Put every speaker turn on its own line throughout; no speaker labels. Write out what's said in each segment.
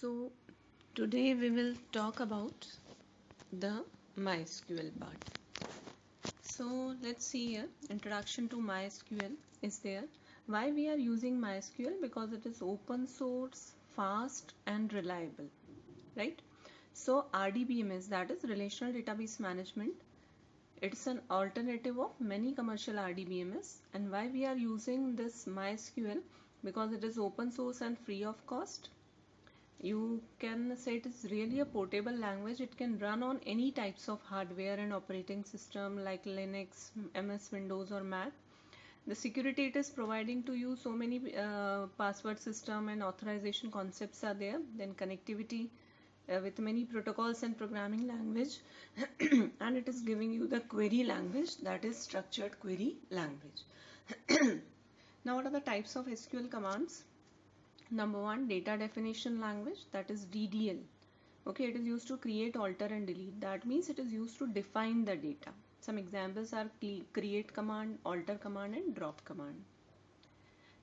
So today we will talk about the MySQL part. So let's see here. Introduction to MySQL is there. Why we are using MySQL? Because it is open source, fast and reliable, right? So RDBMS, that is Relational Database Management. It's an alternative of many commercial RDBMS. And why we are using this MySQL? Because it is open source and free of cost. You can say it is really a portable language. It can run on any types of hardware and operating system like Linux, MS Windows or Mac. The security it is providing to you, so many password system and authorization concepts are there. Then connectivity with many protocols and programming language and it is giving you the query language, that is structured query language. Now what are the types of SQL commands? Number one, data definition language, that is DDL. Okay, it is used to create, alter and delete. That means it is used to define the data. Some examples are create command, alter command and drop command.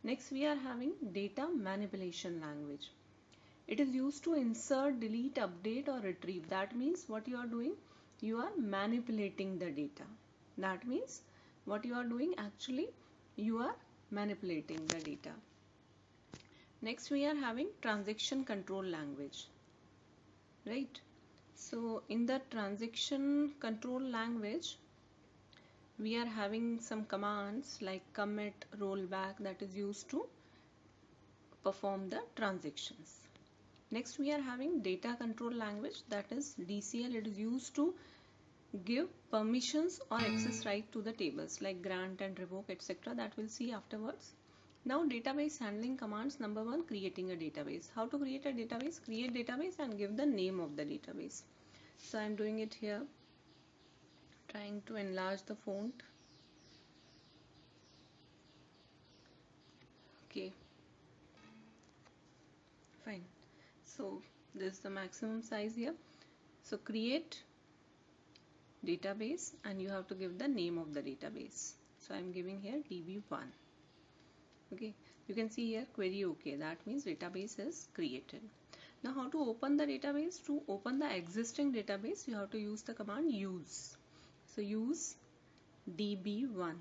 Next we are having data manipulation language. It is used to insert, delete, update or retrieve. That means what you are doing, you are manipulating the data. That means what you are doing, actually you are manipulating the data. Next we are having transaction control language, right? So in the transaction control language we are having some commands like commit, rollback, that is used to perform the transactions. Next we are having data control language, that is DCL. It is used to give permissions or access right to the tables like grant and revoke, etc. That we'll see afterwards. Now database handling commands. Number one, creating a database. How to create a database? Create database and give the name of the database. So I'm doing it here, trying to enlarge the font. Okay, fine. So this is the maximum size here. So create database and you have to give the name of the database. So I'm giving here DB1. Okay, you can see here query OK, that means database is created. Now how to open the database? To open the existing database you have to use the command use. So use db1.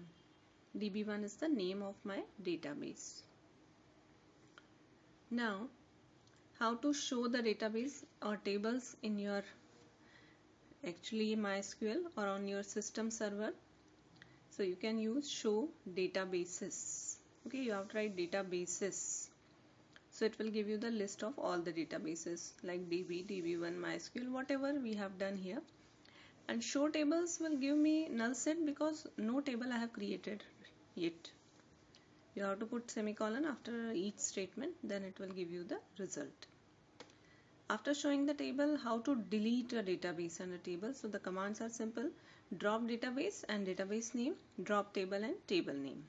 db1 is the name of my database. Now how to show the database or tables in your actually MySQL or on your system server? So you can use show databases. Okay, you have to write databases. So it will give you the list of all the databases like DB, DB1, MySQL, whatever we have done here. And show tables will give me null set because no table I have created yet. You have to put semicolon after each statement, then it will give you the result. After showing the table, how to delete a database and a table? So the commands are simple: drop database and database name, drop table and table name.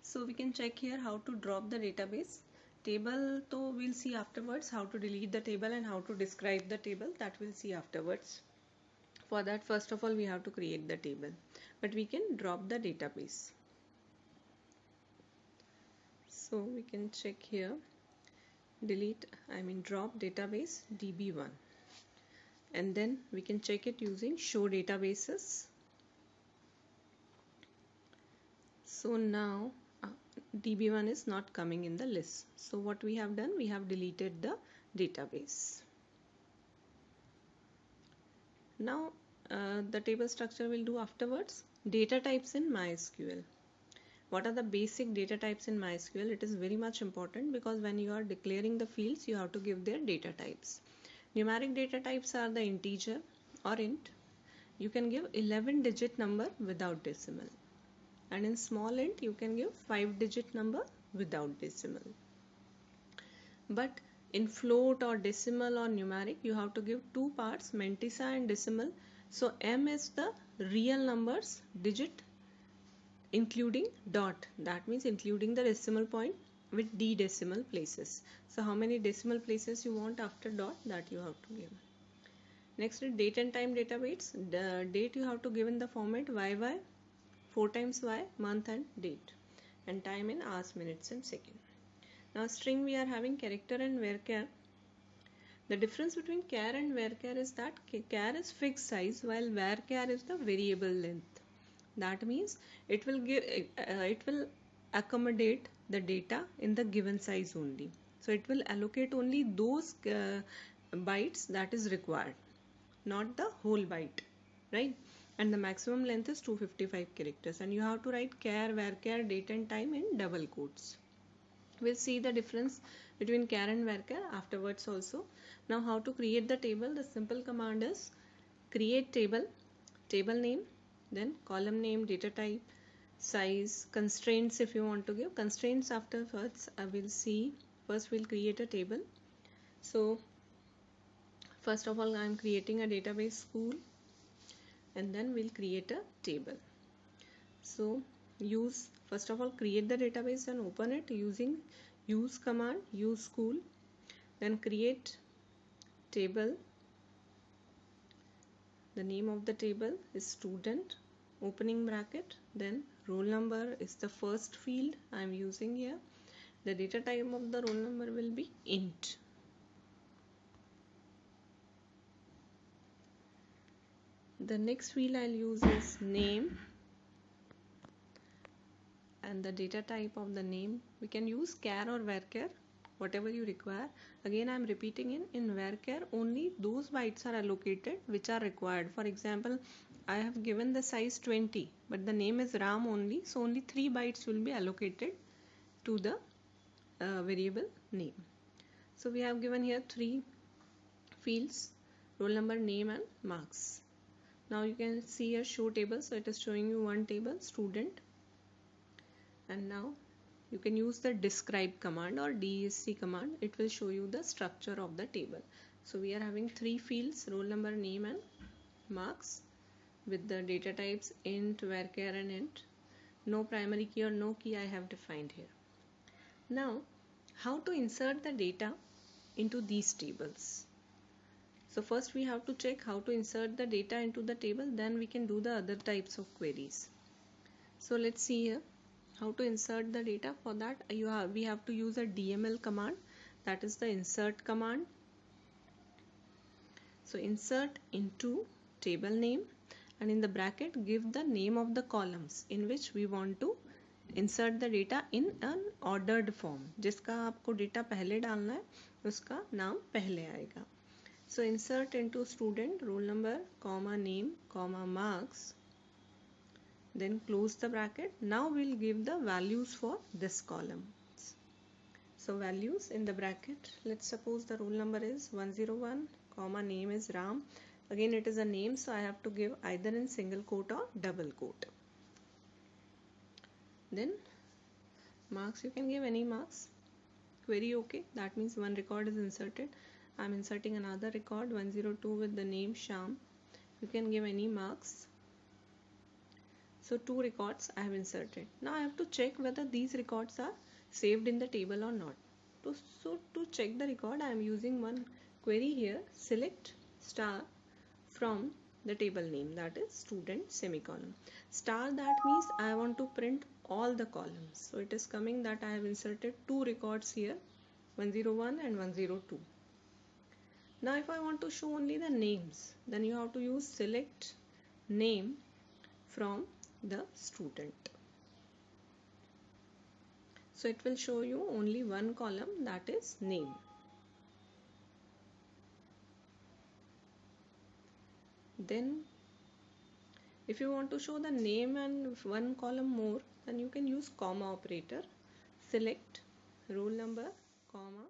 So we can check here how to drop the database. Table, so we'll see afterwards. How to delete the table and how to describe the table, that we'll see afterwards. For that, first of all, we have to create the table, but we can drop the database. So we can check here, drop database DB1, and then we can check it using show databases. So now DB1 is not coming in the list. So what we have done, we have deleted the database. Now the table structure we'll do afterwards. Data types in MySQL. What are the basic data types in MySQL? It is very much important because when you are declaring the fields, you have to give their data types. Numeric data types are the integer or int. You can give 11-digit number without decimal. And in small int, you can give 5-digit number without decimal. But in float or decimal or numeric, you have to give two parts, mantissa and decimal. So m is the real numbers digit including dot, that means including the decimal point with d decimal places. So how many decimal places you want after dot, that you have to give. Next is date and time database. The date you have to give in the format YY, 4 times Y, month and date, and time in hours, minutes and second. Now string we are having character and varchar. The difference between char and varchar is that char is fixed size while varchar is the variable length. That means it will accommodate the data in the given size only. So it will allocate only those bytes that is required, not the whole byte, right? And the maximum length is 255 characters, and you have to write char, varchar, date and time in double quotes. We'll see the difference between char and varchar afterwards also. Now how to create the table? The simple command is create table, table name, then column name, data type, size, constraints if you want to give. Constraints afterwards I will see. First we'll create a table. So first of all I am creating a database school, and then we'll create a table. So first of all create the database and open it using use command, use school, then create table. The name of the table is student, opening bracket, then roll number is the first field I am using here. The data type of the roll number will be int. The next field I'll use is name, and the data type of the name we can use char or varchar, whatever you require. Again I am repeating, in varchar only those bytes are allocated which are required. For example, I have given the size 20 but the name is Ram only, so only 3 bytes will be allocated to the variable name. So we have given here 3 fields: roll number, name and marks. Now you can see a show table, so it is showing you one table, student. And now you can use the describe command or DSC command. It will show you the structure of the table. So we are having 3 fields: roll number, name and marks, with the data types int, varchar and int. No primary key or no key I have defined here. Now how to insert the data into these tables? So first we have to check how to insert the data into the table, then we can do the other types of queries. So let's see here how to insert the data. For that we have to use a DML command, that is the insert command. So insert into table name, and in the bracket give the name of the columns in which we want to insert the data in an ordered form. जिसका आपको data पहले डालना है उसका नाम पहले आएगा. So insert into student, roll number, comma name, comma marks, then close the bracket. Now we'll give the values for this column. So values in the bracket, let's suppose the roll number is 101, comma name is Ram. Again it is a name, so I have to give either in single quote or double quote. Then marks, you can give any marks. Query okay, that means one record is inserted. I am inserting another record 102 with the name Sham. You can give any marks. So 2 records I have inserted. Now I have to check whether these records are saved in the table or not. So to check the record I am using one query here: select star from the table name, that is student semicolon. Star, that means I want to print all the columns. So it is coming that I have inserted 2 records here, 101 and 102. Now if I want to show only the names, then you have to use select name from the student. So it will show you only one column, that is name. Then if you want to show the name and one column more, then you can use comma operator. Select roll number, comma